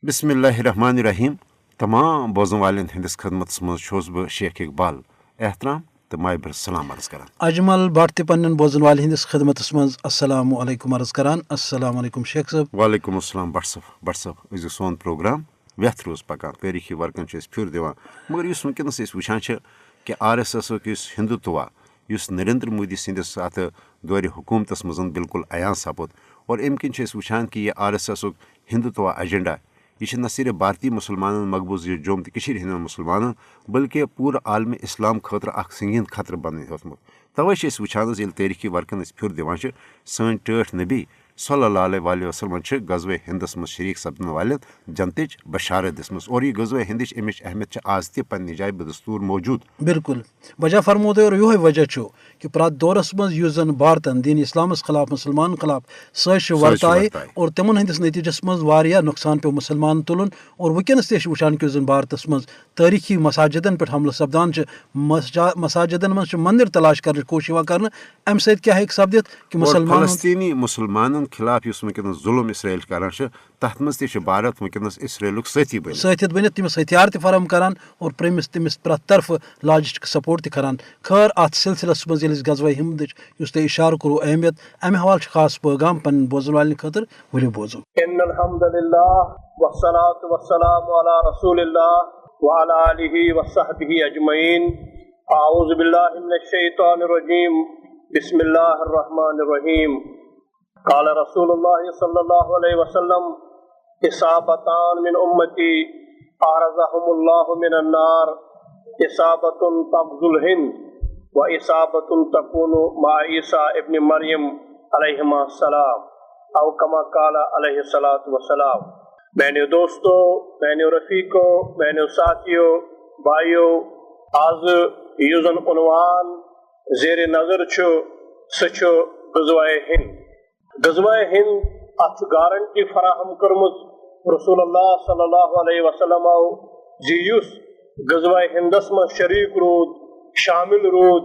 بسم اللہ الرحمن الرحیم تمام بوزن والن ہندس خدمت مز بہ شیخ اقبال احترام تو مابر سلام عرض کران اجمل بٹ تہ پنن بوزن والن ہندس خدمت مز السلام علیکم عرض کران. السلام علیکم شیخ صاحب. وعلیکم السلام بٹ صاحب أزیُک سون پروگرام ویتھ روز پکان تٲریٖخی ورقن چھِ أسۍ پھِر دِوان مگر یُس وٕنکٮ۪نس أسۍ وٕچھان چھِ کہِ آر ایس ایسُک یُس ہندوتوا یُس نریندر مودی سٕنٛدِس اتھ دورِ حکوٗمتس منٛز بالکل عیاں سپُد اور امہِ کِنۍ چھِ أسۍ وٕچھان کہِ یہِ آر ایس ایسُک ہندوتوا ایجنڈا یہ چھِ نہ صرف بھارتی مسلمانن مقبوض یہ جوم تہٕ کٔشیٖرِ ہٕنٛدٮ۪ن مسلمانن بلکہ پوٗرٕ عالمِ اسلام خٲطرٕ اکھ سنگیٖن خطرٕ بنٲوِتھ ہیوٚتمُت. توے چھِ أسۍ وٕچھان حظ ییٚلہِ تٲریٖخی ورقن أسۍ پھِر دِوان چھِ سٲنۍ ٹٲٹھۍ نبی صلی اللہ علیہ وسلم چھِ غزوہ ہندس منٛز شریٖک سپدن والٮ۪ن جنتٕچ بشارت دِژمٕژ اور یہِ غزوہ ہندٕچ امِچ اہمیت چھِ آز تہِ پننہِ جایہِ بدستوٗر موجوٗد. بالکل وجہ فرمو تۄہہِ اور یِہوے وجہ چھُ کہِ پرٛٮ۪تھ دورس منٛز یُس زن بھارتن دین اسلامس خلاف مسلمانن خلاف سٲزشہِ ورتایہِ اور تِمن ہٕنٛدِس نتیٖجس منٛز واریاہ نۄقصان پیوٚو مُسلمانن تُلُن اور وٕنکٮ۪نس تہِ چھِ وٕچھان کہِ یُس زن بھارتس منٛز تٲریٖخی مساجدن پٮ۪ٹھ حملہٕ سپدان چھِ مساجدن منٛز چھِ مندر تلاش کرنٕچ کوٗشش یِوان کرنہٕ امہِ سۭتۍ کیٛاہ ہیٚکہِ سپدِتھ کہِ فلسطیٖنی مسلمانن خلاف یُس وٕنکٮ۪نس ظُلم اسرائیل کران چھِ تتھ منٛز تہِ چھُ بھارت وٕنکٮ۪نس اسرائیلُک سٲتھی بٔنِتھ تٔمِس ہتھیار تہِ فراہم کران اور تٔمِس پرٛٮ۪تھ طرفہٕ لاجسٹک سپورٹ تہِ کران. خٲر اتھ سلسلس منٛز ییٚلہِ أسۍ غزوہ ہندٕچ یُس تۄہہِ اِشارٕ کوٚروٕ اہمیت امہِ حوالہٕ چھُ خاص پیغام پنٕنۍ بوزن والٮ۪ن خٲطرٕ ؤلِو بوزو. ان الحمد للہ والصلاة والسلام علی رسول اللہ وعلی آلہ وصحبہ اجمعین. اعوذ باللہ من الشیطان الرجیم. بسم اللہ الرحمن الرحیم. قال رسول اللہ صلی اللہ علیہ وسلم اصابتان من امتی اعرضهم اللہ من النار اصابت تغزو الہند و اصابت تکون مع عیسیٰ ابن مریم علیہما السلام او کما قال علیہ الصلوۃ والسلام. میانیو دوستو، میانیو رفیقو، میانیو ساتھیو، بھائیو، آز یُس زن عنوان زیر نظر چھُ سُہ چھُ غزوہ ہند. غزوہ ہند اتھ چھُ گارنٹی فراہم کٔرمٕژ رسول اللہ صلی اللہ علیہ وسلم زِ یُس غزوہ ہندس منٛز شریٖک روٗد، شامل روٗد،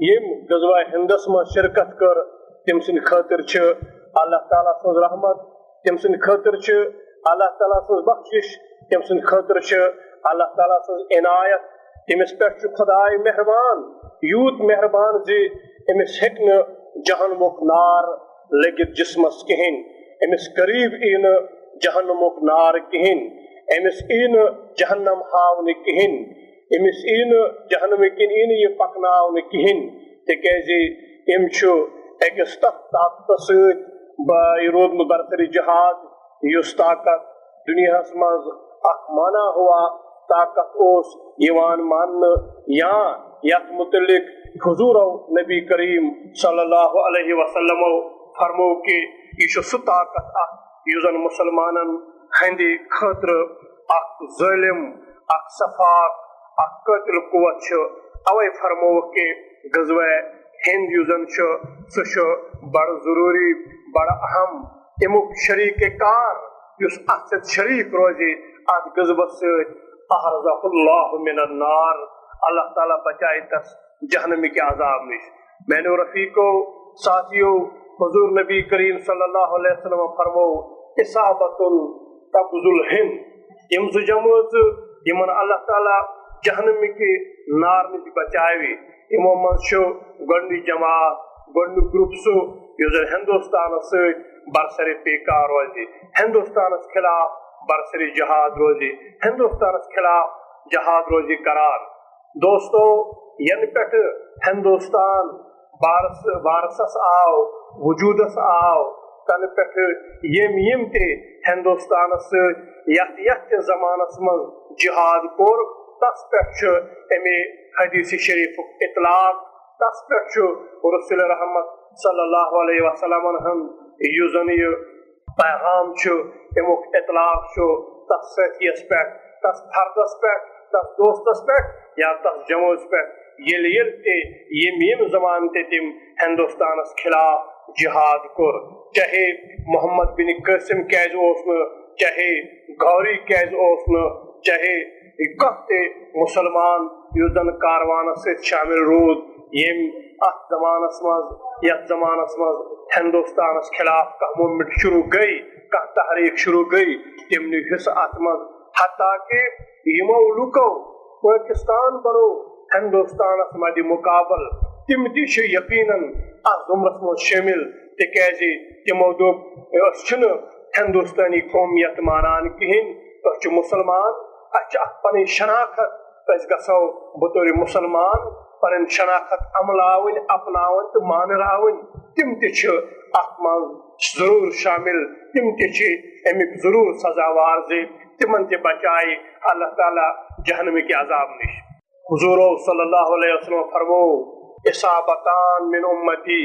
ییٚمۍ غزوہ ہندس منٛز شرکت کٔر تٔمۍ سٕنٛدِ خٲطرٕ چھِ اللہ تعالیٰ سٕنٛز رحمت، تٔمۍ سٕنٛدِ خٲطرٕ چھِ اللہ تعالیٰ سٕنٛز بخشش، تٔمۍ سٕنٛدِ خٲطرٕ چھِ اللہ تعالیٰ سٕنٛز عنایت. تٔمِس پٮ۪ٹھ چھُ خۄداے مہربان، یوٗت مہربان زِ أمِس ہیٚکہِ نہٕ جہنمُک نار لٔگِتھ جسمس کِہیٖنۍ. أمِس قریٖب یی نہٕ جہنمُک نار کِہیٖنۍ، أمِس یی نہٕ جہنم ہاونہٕ کِہیٖنۍ، أمِس یی نہٕ جہنمہٕ کِنۍ یی نہٕ یہِ پکناونہٕ کِہیٖنۍ تِکیازِ أمۍ چھُ أکِس تتھ طاقتس سۭتۍ روٗدمُت برسرِ جہاد یُس طاقت دُنیاہس منٛز اکھ مانا ہوا طاقت اوس یِوان ماننہٕ یا یتھ متعلق حضوٗرو نبی کریم صلی اللہ علیہ وسلمو فرمو کہِ یہِ چھُ سُہ طاقت اکھ یُس زن مسلمانن ہٕنٛدِ خٲطرٕ اکھ ظٲلم، اکھ صفاق، اکھ قٲتل قوت چھُ. اوے فرمووُکھ کہِ غزوہ ہند یُس زن چھُ سُہ چھُ بڑٕ ضروٗری، بڑٕ اہم. امیُک شریٖکے کار یُس اتھ سۭتۍ شریٖک روزِ اتھ غزوس سۭتۍ احرزہ اللہ من النار، اللہ تعالیٰ بچایہِ تس جہنمٕکہِ عذاب نِش. میانیو رفیقو، ساتھیو، حضور نبی کریم صلی اللہ علیہ وسلم فرمو اصابت تغزو الہند. یِم زٕ جمٲژٕ یِمن اللہ تعالیٰ جہنمٕکہِ نار نِش بچاوِ یِمو منٛز چھُ گۄڈنیُک جماعت، گۄڈنیُک گروپ سُہ یُس زن ہندوستانس سۭتۍ برسرِ پیکار روزِ، ہندوستانس خلاف برسرِ جہاد روزِ، ہندوستانس خلاف جہاد روزِ کران. دوستو، ینہٕ پٮ۪ٹھٕ ہندوستان بارسس آو، وجوٗدس آو، تنہٕ پٮ۪ٹھٕ یٔمۍ تہِ ہندوستانس سۭتۍ یتھ تہِ زمانس منٛز جہاد کوٚر تس پٮ۪ٹھ چھُ امہِ حدیث شریٖفُک اطلاق، تس پٮ۪ٹھ چھُ رسول رحمت صلی اللہ علیہ وسلمن ہُنٛد یُس زن یہِ پیغام چھُ امیُک اطلاق چھُ تس سٲتھیس پٮ۪ٹھ، تس فردس پٮ۪ٹھ، تس دوستس پٮ۪ٹھ یا تس جمٲژ پٮ۪ٹھ ییٚلہِ تہِ ییٚمہِ زمانہٕ تہِ تِم ہندوستانس خلاف جہاد کوٚر. چاہے محمد بن قاسم کیازِ اوس نہٕ، چاہے غوری کیازِ اوس نہٕ، چاہے کانٛہہ تہِ مُسلمان یُس زن کاروانس سۭتۍ شامل روٗد ییٚمۍ اتھ زمانس منٛز یتھ زمانس منٛز ہندوستانس خلاف کانٛہہ موٗمینٹ شروٗع گٔے کانٛہہ تحریٖک شروٗع گٔے تِم نی حصہٕ اَتھ منٛز حتیٰ کہِ یِمو لُکو پٲکِستان بنوو ہندوستانس مدِ مُقابل تِم تہِ چھِ یقیٖنن اَتھ ضُمرس منٛز شٲمِل تِکیازِ تِمو دوٚپ أسۍ چھِنہٕ ہندوستٲنی قومیت مانان کِہیٖنۍ أسۍ چھِ مُسلمان اَسہِ چھِ اکھ پنٕنۍ شناخت أسۍ گژھو بطورِ مُسلمان پنٕنۍ شناخت عملاوٕنۍ اپناوٕنۍ تہٕ مانراوٕنۍ تِم تہِ چھِ اَتھ منٛز ضروٗر شٲمِل تِم تہِ چھِ اَمیُک ضروٗر سزاوار زِ تِمن تہِ بچایہِ اللہ تعالیٰ جہنمٕکۍ عذاب نِش حضوٗرو صلی اللہ علیہ وسلم فرموو اصابتان من امتی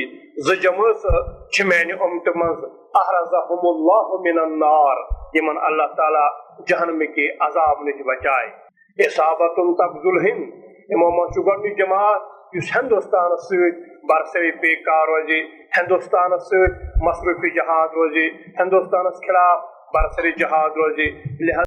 زٕ جمٲژٕ چھِ میانہِ اُمتہِ منٛز احرزہم اللہ من النار یِمن اللہ تعالیٰ جہنمٕکۍ عذاب نِش بچایہِ اصابتن تبذل ہِنٛد یِمو منٛز چھُ گۄڈنیُک جماعت یُس ہندوستانس سۭتۍ برسری پیکار روزِ ہندوستانس سۭتۍ مصروفی جہاد روزِ ہندوستانس خلاف برسری جہاد روزِ لہذا